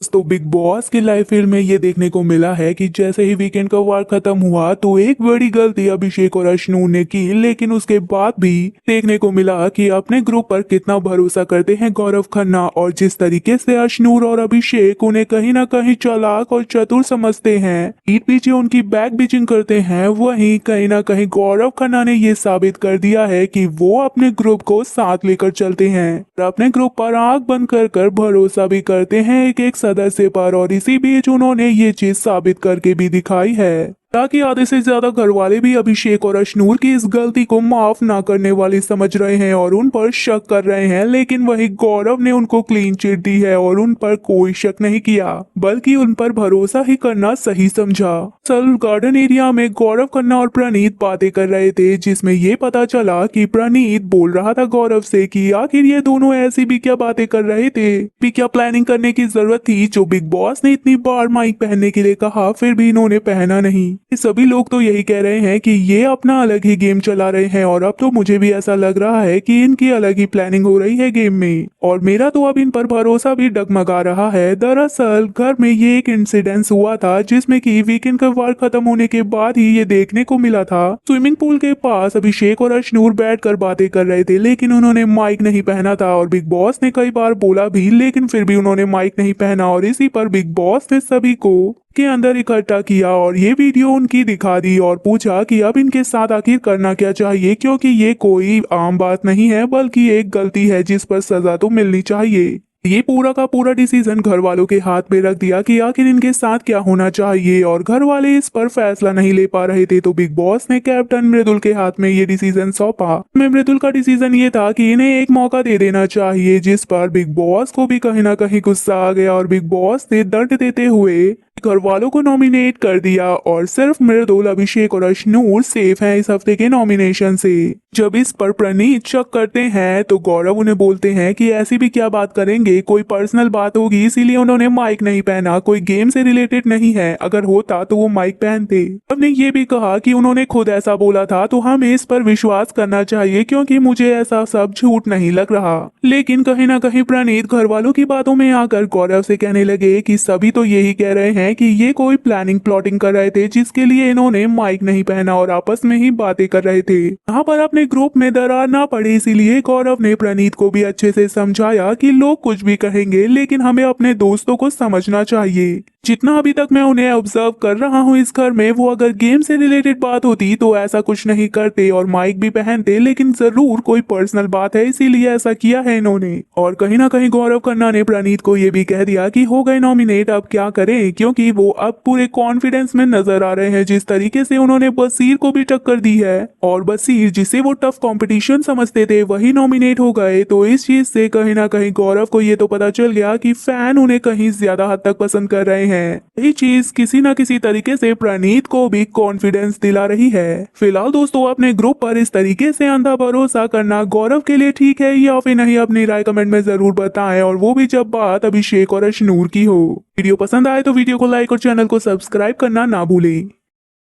तो big boss की live field में ये देखने को मिला है कि जैसे ही वीकेंड का वार खत्म हुआ तो एक बड़ी गलती अभिषेक और अश्नू ने की, लेकिन उसके बाद भी देखने को मिला कि अपने ग्रुप पर कितना भरोसा करते हैं गौरव खन्ना, और जिस तरीके से अश्नूर और अभिषेक उन्हें कहीं ना कहीं चालाक और चतुर समझते हैं, पीठ पीछे उनकी बैक बिचिंग करते हैं, वहीं कहीं ना कहीं गौरव खन्ना ने ये साबित कर दिया है कि वो अपने ग्रुप को साथ लेकर चलते हैं और अपने ग्रुप पर आंख बंद कर भरोसा भी करते हैं एक एक सदस्य पर। और इसी बीच उन्होंने ये चीज साबित करके भी दिखाई है, ताकि आधे से ज्यादा घर वाले भी अभिषेक और अश्नूर की इस गलती को माफ ना करने वाली समझ रहे हैं और उन पर शक कर रहे हैं, लेकिन वही गौरव ने उनको क्लीन चिट दी है और उन पर कोई शक नहीं किया, बल्कि उन पर भरोसा ही करना सही समझा। सल गार्डन एरिया में गौरव खन्ना और प्रणीत बातें कर रहे थे, जिसमें ये पता चला कि प्रणीत बोल रहा था गौरव से कि आखिर ये दोनों ऐसी भी क्या बातें कर रहे थे, भी क्या प्लानिंग करने की जरूरत थी जो बिग बॉस ने इतनी बार माइक पहनने के लिए कहा फिर भी इन्होंने पहना नहीं। सभी लोग तो यही कह रहे हैं कि ये अपना अलग ही गेम चला रहे हैं, और अब तो मुझे भी ऐसा लग रहा है कि इनकी अलग ही प्लानिंग हो रही है गेम में, और मेरा तो अब इन पर भरोसा भी डगमगा रहा है। दरअसल घर में ये एक इंसिडेंस हुआ था जिसमें कि वीकेंड का वार खत्म होने के बाद ही ये देखने को मिला था। स्विमिंग पूल के पास अभिषेक और अश्नूर बैठकर बातें कर रहे थे, लेकिन उन्होंने माइक नहीं पहना था, और बिग बॉस ने कई बार बोला भी, लेकिन फिर भी उन्होंने माइक नहीं पहना, और इसी पर बिग बॉस ने सभी को के अंदर इकट्ठा किया और ये वीडियो उनकी दिखा दी और पूछा कि अब इनके साथ आखिर करना क्या चाहिए, क्योंकि ये कोई आम बात नहीं है बल्कि एक गलती है जिस पर सजा तो मिलनी चाहिए। ये पूरा का पूरा डिसीजन घर वालों के हाथ में रख दिया कि आखिर इनके साथ क्या होना चाहिए, और घर वाले इस पर फैसला नहीं ले पा रहे थे, तो बिग बॉस ने कैप्टन मृदुल के हाथ में ये डिसीजन सौंपा। में मृदुल का डिसीजन ये था कि इन्हें एक मौका दे देना चाहिए, जिस पर बिग बॉस को भी कहीं ना कहीं गुस्सा आ गया और बिग बॉस ने दंड देते हुए घर वालों को नॉमिनेट कर दिया, और सिर्फ मृदुल, अभिषेक और अश्नूर सेफ हैं इस हफ्ते के नॉमिनेशन से। जब इस पर प्रणीत शक करते हैं तो गौरव उन्हें बोलते हैं कि ऐसी भी क्या बात करेंगे, कोई पर्सनल बात होगी इसीलिए उन्होंने माइक नहीं पहना, कोई गेम से रिलेटेड नहीं है, अगर होता तो वो माइक पहनते। हमने ये भी कहा कि उन्होंने खुद ऐसा बोला था तो हमें इस पर विश्वास करना चाहिए, क्योंकि मुझे ऐसा सब झूठ नहीं लग रहा। लेकिन कहीं ना कहीं प्रणीत घर वालों की बातों में आकर गौरव से कहने लगे कि सभी तो यही कह रहे हैं कि ये कोई प्लानिंग प्लॉटिंग कर रहे थे जिसके लिए इन्होंने माइक नहीं पहना और आपस में ही बातें कर रहे थे। यहाँ पर अपने ग्रुप में दरार ना पड़े इसीलिए गौरव ने प्रणीत को भी अच्छे से समझाया कि लोग कुछ भी कहेंगे लेकिन हमें अपने दोस्तों को समझना चाहिए। जितना अभी तक मैं उन्हें ऑब्जर्व कर रहा हूँ इस घर में, वो अगर गेम से रिलेटेड बात होती तो ऐसा कुछ नहीं करते और माइक भी पहनते, लेकिन जरूर कोई पर्सनल बात है इसीलिए ऐसा किया है इन्होंने। और कहीं ना कहीं गौरव खन्ना ने प्रणीत को ये भी कह दिया कि हो गए नॉमिनेट, अब क्या करें, क्योंकि वो अब पूरे कॉन्फिडेंस में नजर आ रहे हैं जिस तरीके से उन्होंने बसीर को भी टक्कर दी है, और बसीर जिसे वो टफ कंपटीशन समझते थे वही नॉमिनेट हो गए। तो इस चीज से कहीं ना कहीं गौरव को ये तो पता चल गया कि फैन उन्हें कहीं ज्यादा हद तक पसंद कर रहे हैं। यही चीज किसी न किसी तरीके से प्रणीत को भी कॉन्फिडेंस दिला रही है। फिलहाल दोस्तों, अपने ग्रुप पर इस तरीके से अंधा भरोसा करना गौरव के लिए ठीक है या फिर नहीं, अपनी राय कमेंट में जरूर बताएं, और वो भी जब बात अभिषेक और अश्नूर की हो। वीडियो पसंद आए तो वीडियो को लाइक और चैनल को सब्सक्राइब करना ना भूलें।